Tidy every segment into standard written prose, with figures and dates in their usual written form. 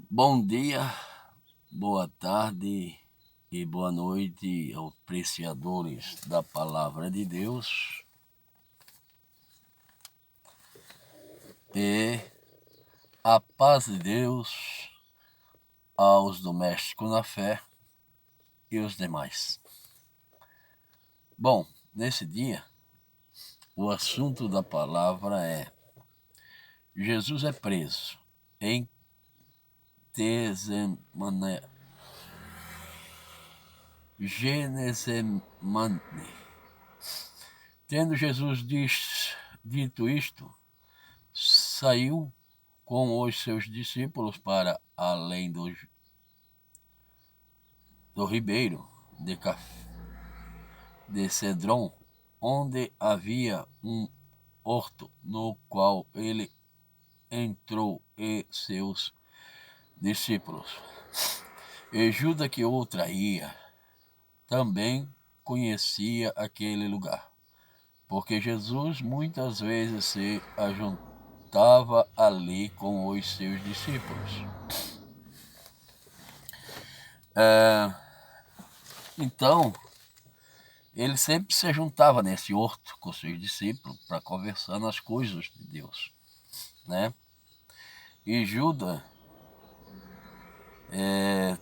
Bom dia, boa tarde e boa noite aos apreciadores da Palavra de Deus e a paz de Deus aos domésticos na fé e os demais. Bom, nesse dia, o assunto da palavra é: Jesus é preso em Getsemane. Tendo Jesus dito isto, saiu com os seus discípulos para além do ribeiro de Cedron, onde havia um horto, no qual ele entrou e seus discípulos. E Judas, que o traía, também conhecia aquele lugar, porque Jesus muitas vezes se ajuntava ali com os seus discípulos. Então, ele sempre se juntava nesse horto com seus discípulos para conversar nas coisas de Deus, né? E Judas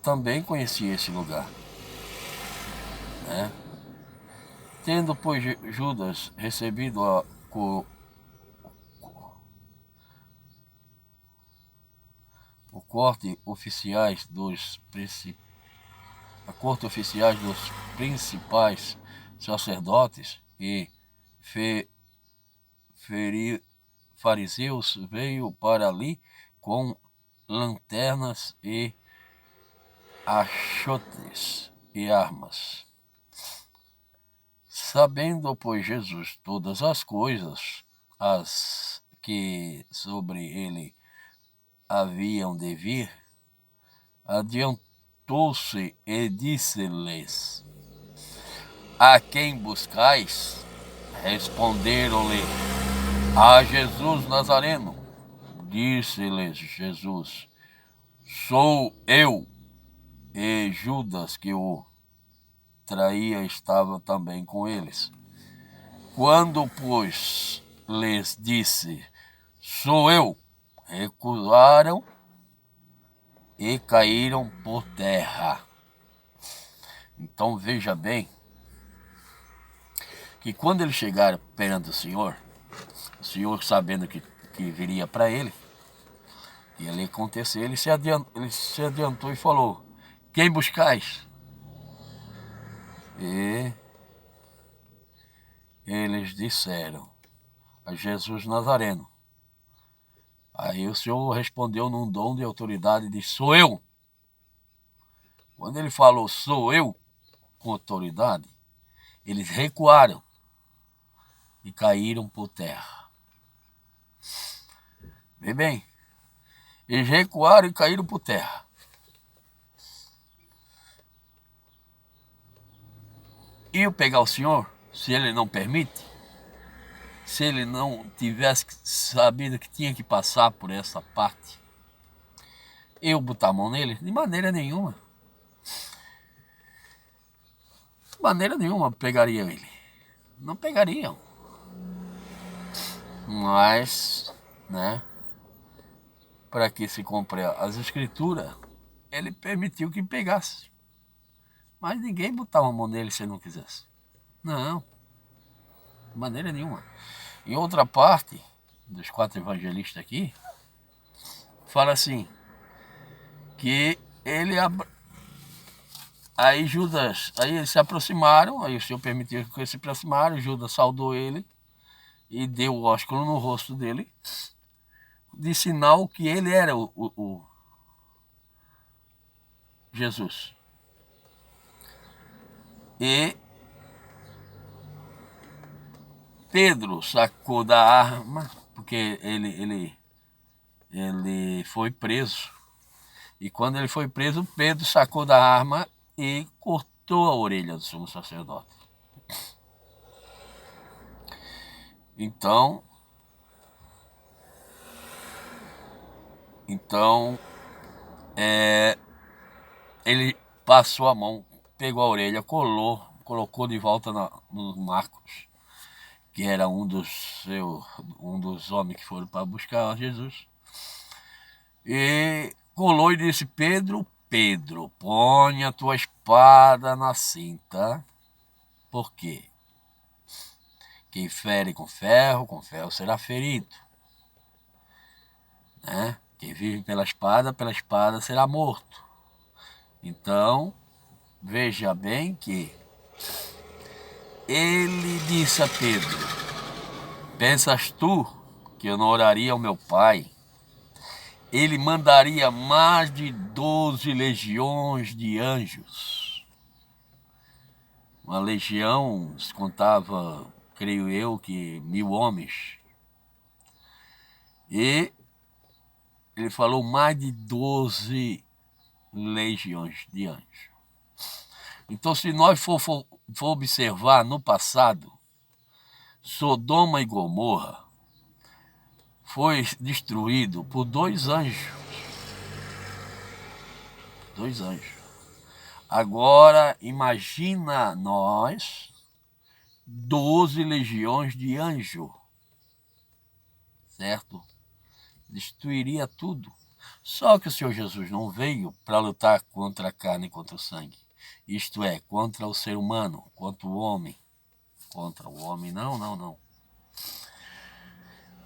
também conhecia esse lugar, né? Tendo, pois, Judas recebido a corte oficiais dos principais sacerdotes e fariseus, veio para ali com lanternas e achotes e armas. Sabendo, pois, Jesus todas as coisas, as que sobre ele haviam de vir, adiantou-se e disse-lhes: A quem buscais? Responderam-lhe: A Jesus Nazareno. Disse-lhes Jesus: Sou eu. E Judas, que o traía, estava também com eles. Quando, pois, lhes disse: Sou eu, recuaram e caíram por terra. Então veja bem que quando eles chegaram perante o Senhor, sabendo que viria para ele, ia ali acontecer, ele se adiantou e falou: Quem buscais? E eles disseram: A Jesus Nazareno. Aí o Senhor respondeu num dom de autoridade e disse: Sou eu. Quando ele falou sou eu, com autoridade, eles recuaram e caíram por terra. Vê bem, eles recuaram e caíram por terra. Iam pegar o Senhor, se ele não permite, se ele não tivesse sabido que tinha que passar por essa parte, eu botar a mão nele? De maneira nenhuma. De maneira nenhuma pegariam ele. Não pegariam. Mas, né, para que se cumpra as escrituras, ele permitiu que pegasse. Mas ninguém botava a mão nele se ele não quisesse. Não, de maneira nenhuma. Em outra parte, dos 4 evangelistas aqui, fala assim, que ele... Aí Judas, aí eles se aproximaram, aí o Senhor permitiu que eles se aproximaram, Judas saudou ele e deu o ósculo no rosto dele, de sinal que ele era o Jesus. E Pedro sacou da arma, porque ele foi preso. E quando ele foi preso, Pedro sacou da arma e cortou a orelha do sumo sacerdote. Então, ele passou a mão, pegou a orelha, colocou de volta no Marcos, que era um dos homens que foram para buscar Jesus, e colou e disse: Pedro, Pedro, põe a tua espada na cinta, porque quem fere com ferro será ferido, né? Quem vive pela espada será morto. Então, veja bem que ele disse a Pedro: pensas tu que eu não oraria ao meu Pai? Ele mandaria mais de 12 legiões de anjos. Uma legião se contava, creio eu, que 1000 homens. E ele falou mais de 12 legiões de anjos. Então, se nós for observar no passado, Sodoma e Gomorra foi destruído por 2 anjos. 2 anjos. Agora, imagina nós, 12 legiões de anjo, certo? Destruiria tudo. Só que o Senhor Jesus não veio para lutar contra a carne e contra o sangue. Isto é, contra o ser humano, contra o homem. Contra o homem, não.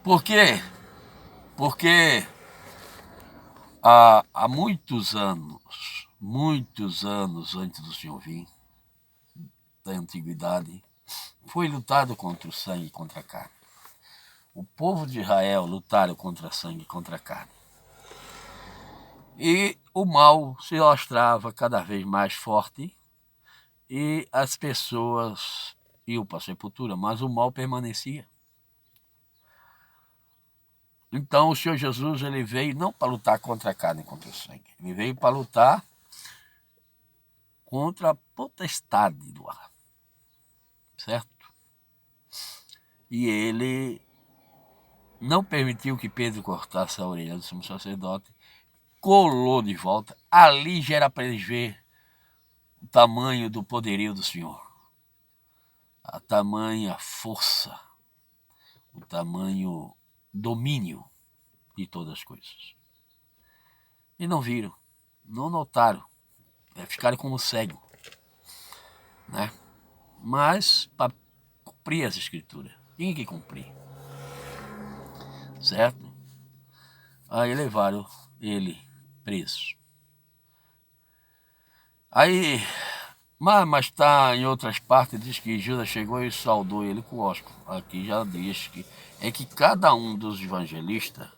Por quê? Porque há muitos anos antes do Senhor vir, da antiguidade, foi lutado contra o sangue e contra a carne. O povo de Israel lutaram contra o sangue e contra a carne. E o mal se mostrava cada vez mais forte e as pessoas iam para a sepultura, mas o mal permanecia. Então o Senhor Jesus, ele veio não para lutar contra a carne e contra o sangue, ele veio para lutar contra a potestade do ar, certo? E ele não permitiu que Pedro cortasse a orelha do sumo sacerdote, colou de volta. Ali já era para eles ver o tamanho do poderio do Senhor, a tamanha força, o tamanho domínio de todas as coisas. E não viram, não notaram, ficaram como cego, né? Mas para cumprir as escrituras, tinha que cumprir, certo? Aí levaram ele preso. Aí, mas tá em outras partes, diz que Judas chegou e saudou ele com ósculo. Aqui já diz que cada um dos evangelistas,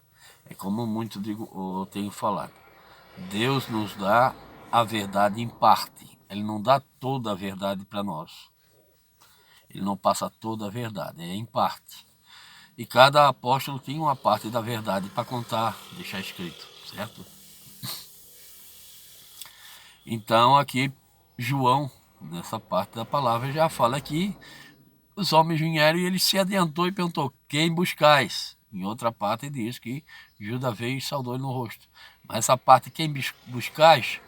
é como muito eu tenho falado, Deus nos dá a verdade em parte. Ele não dá toda a verdade para nós. Ele não passa toda a verdade, é em parte. E cada apóstolo tinha uma parte da verdade para contar, deixar escrito, certo? Então aqui João, nessa parte da palavra, já fala que os homens vieram e ele se adiantou e perguntou: quem buscais? Em outra parte diz que Judas veio e saudou ele no rosto. Mas essa parte, quem buscais,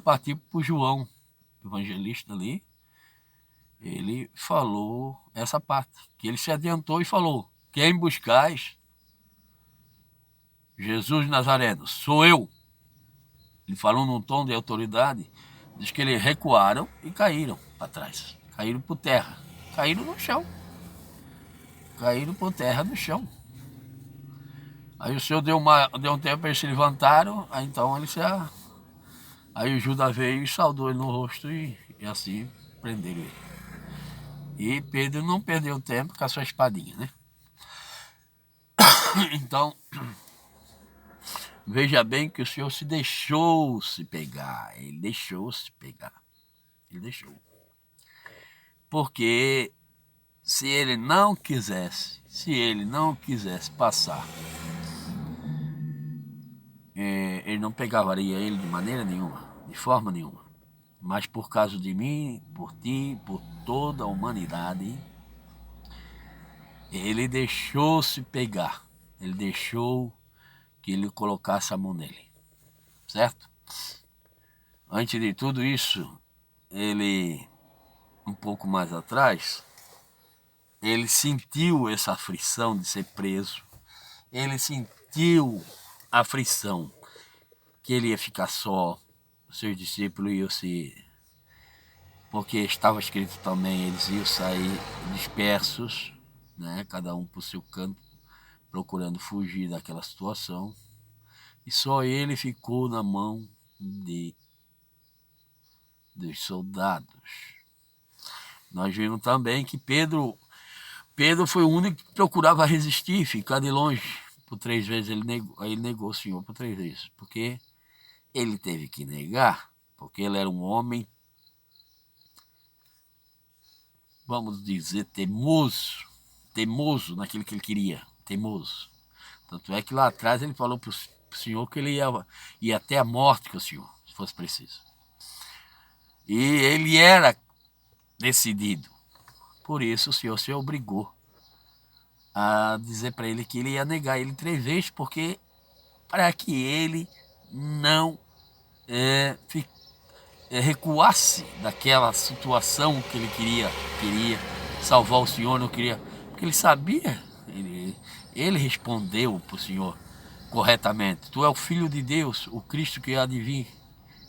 partiu para João, evangelista ali. Ele falou essa parte, que ele se adiantou e falou: quem buscais? Jesus Nazareno, sou eu. Ele falou num tom de autoridade. Diz que eles recuaram e caíram para trás. Caíram por terra. Caíram no chão. Caíram por terra no chão. Aí o Senhor deu um tempo para eles se levantaram. Aí então aí o Judas veio e saudou ele no rosto e assim prenderam ele. E Pedro não perdeu tempo com a sua espadinha, né? Então, veja bem que o Senhor se deixou se pegar. Ele deixou se pegar. Ele deixou. Porque se ele não quisesse passar, ele não pegaria ele de maneira nenhuma, de forma nenhuma. Mas por causa de mim, por ti, por toda a humanidade, ele deixou se pegar. Ele deixou que ele colocasse a mão nele. certo? Antes de tudo isso, ele, um pouco mais atrás, ele sentiu essa aflição de ser preso, ele sentiu a aflição que ele ia ficar só, os seus discípulos iam se... Porque estava escrito também, eles iam sair dispersos, né? Cada um por seu canto, procurando fugir daquela situação. E só ele ficou na mão dos soldados. Nós vimos também que Pedro foi o único que procurava resistir, ficar de longe. Por 3 vezes ele negou o Senhor por 3 vezes, porque ele teve que negar, porque ele era um homem, vamos dizer, teimoso naquilo que ele queria, teimoso. Tanto é que lá atrás ele falou para o Senhor que ele ia até a morte com o Senhor, se fosse preciso. E ele era decidido. Por isso o Senhor se obrigou a dizer para ele que ele ia negar ele 3 vezes, porque para que ele não recuasse daquela situação que ele queria salvar o Senhor, não queria, porque ele sabia, ele respondeu para o Senhor corretamente: tu és o Filho de Deus, o Cristo que há de vir,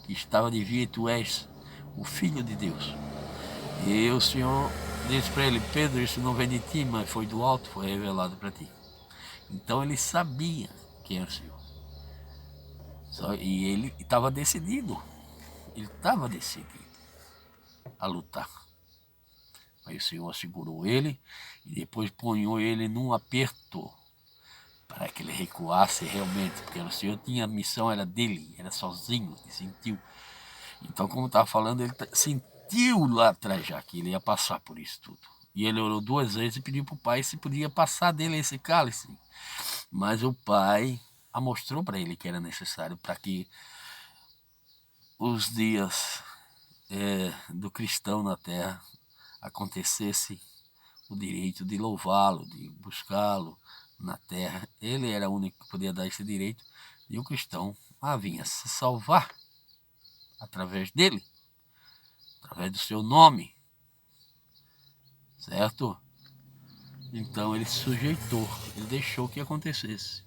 que estava de vir, tu és o Filho de Deus. E o Senhor disse para ele: Pedro, isso não vem de ti, mas foi do alto, foi revelado para ti. Então ele sabia quem era o Senhor. E ele estava decidido. Ele estava decidido a lutar. Aí o Senhor segurou ele e depois ponhou ele num aperto para que ele recuasse realmente, porque o Senhor tinha a missão, era dele, era sozinho, ele sentiu. Então, como eu estava falando, ele sentiu lá atrás já que ele ia passar por isso tudo. E ele orou 2 vezes e pediu para o Pai se podia passar dele esse cálice. Mas o Pai mostrou para ele que era necessário para que os dias do cristão na terra acontecesse o direito de louvá-lo, de buscá-lo na terra. Ele era o único que podia dar esse direito, e o cristão vinha se salvar através dele, através do seu nome, certo? Então ele se sujeitou, ele deixou que acontecesse.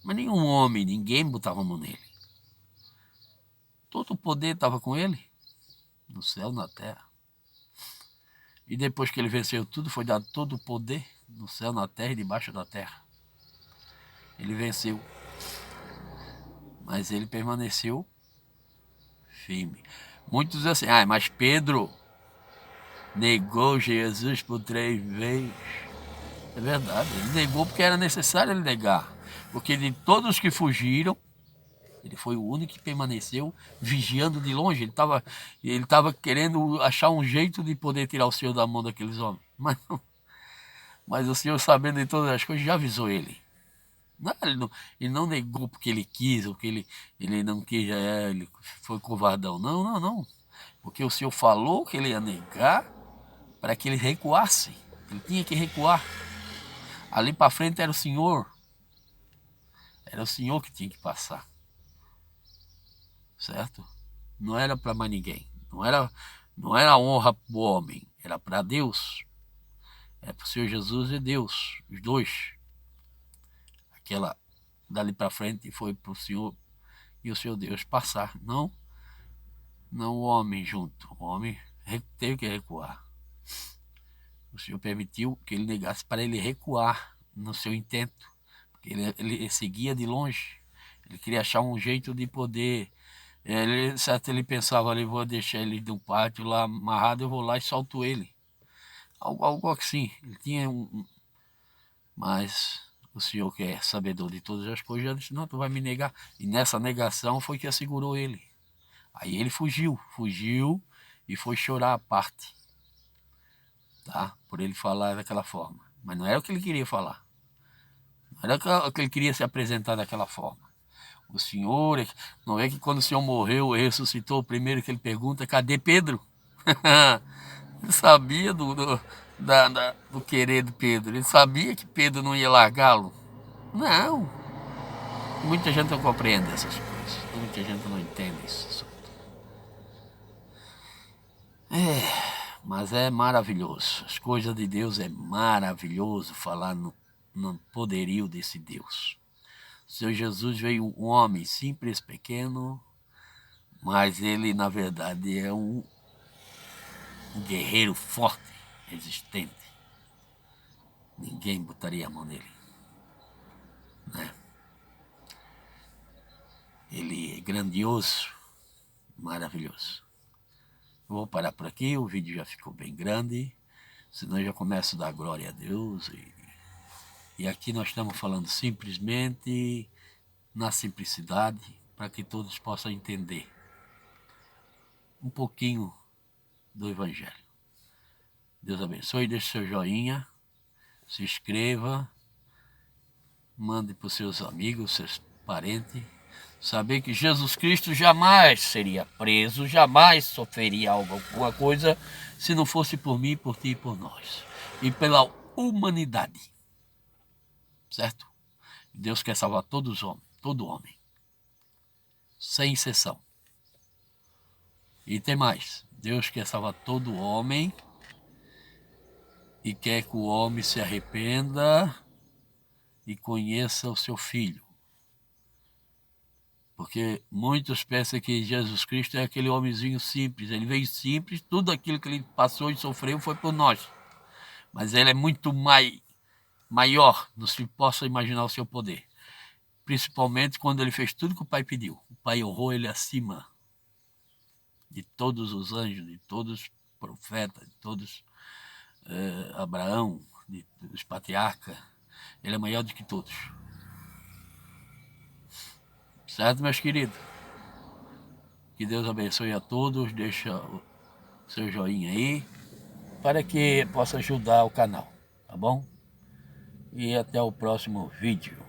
Mas nenhum homem, ninguém botava a mão nele. Todo o poder estava com ele, no céu, na terra. E depois que ele venceu tudo, foi dado todo o poder no céu, na terra e debaixo da terra. Ele venceu, mas ele permaneceu firme. Muitos dizem assim: mas Pedro negou Jesus por 3 vezes. É verdade, ele negou porque era necessário ele negar. Porque de todos que fugiram, ele foi o único que permaneceu vigiando de longe. Ele estava querendo achar um jeito de poder tirar o Senhor da mão daqueles homens. Mas o Senhor, sabendo de todas as coisas, já avisou ele. Ele não negou porque ele quis, ou porque ele não quis, ele foi covardão. Não. Porque o Senhor falou que ele ia negar para que ele recuasse. Ele tinha que recuar. Ali para frente era o Senhor. Era o Senhor que tinha que passar. Certo? Não era para mais ninguém. Não era honra para o homem. Era para Deus. Era para o Senhor Jesus e Deus. Os dois. Aquela dali para frente foi para o Senhor e o Senhor Deus passar. Não o homem junto. O homem teve que recuar. O Senhor permitiu que ele negasse para ele recuar no seu intento. Porque ele seguia de longe. Ele queria achar um jeito de poder. Ele pensava ali: vou deixar ele de um pátio lá amarrado, eu vou lá e solto ele. Algo assim. Ele tinha Mas o Senhor, que é sabedor de todas as coisas, já disse: não, tu vai me negar. E nessa negação foi que assegurou ele. Aí ele fugiu e foi chorar à parte, tá? Por ele falar daquela forma. Mas não era o que ele queria falar. Não era o que ele queria se apresentar daquela forma. O Senhor, não é que quando o Senhor morreu, ressuscitou, o primeiro que ele pergunta: cadê Pedro? Ele sabia do querer de Pedro. Ele sabia que Pedro não ia largá-lo. Não. Muita gente não compreende essas coisas. Tudo que a gente não entende isso. Mas é maravilhoso. As coisas de Deus é maravilhoso falar no poderio desse Deus. O Senhor Jesus veio um homem simples, pequeno, mas ele na verdade é um guerreiro forte, resistente. Ninguém botaria a mão nele, né? Ele é grandioso, maravilhoso. Eu vou parar por aqui, o vídeo já ficou bem grande, senão eu já começo a dar glória a Deus. E aqui nós estamos falando simplesmente na simplicidade, para que todos possam entender um pouquinho do Evangelho. Deus abençoe, deixe seu joinha, se inscreva, mande para os seus amigos, seus parentes, saber que Jesus Cristo jamais seria preso, jamais sofreria alguma coisa, se não fosse por mim, por ti e por nós. E pela humanidade, certo? Deus quer salvar todos os homens, todo homem, sem exceção. E tem mais, Deus quer salvar todo homem e quer que o homem se arrependa e conheça o seu Filho. Porque muitos pensam que Jesus Cristo é aquele homenzinho simples. Ele veio simples, tudo aquilo que ele passou e sofreu foi por nós. Mas ele é muito maior, não se possa imaginar o seu poder. Principalmente quando ele fez tudo que o Pai pediu. O Pai honrou ele acima de todos os anjos, de todos os profetas, de todos Abraão, dos patriarcas. Ele é maior do que todos. Certo, meus queridos? Que Deus abençoe a todos. Deixa o seu joinha aí, para que possa ajudar o canal, tá bom? E até o próximo vídeo.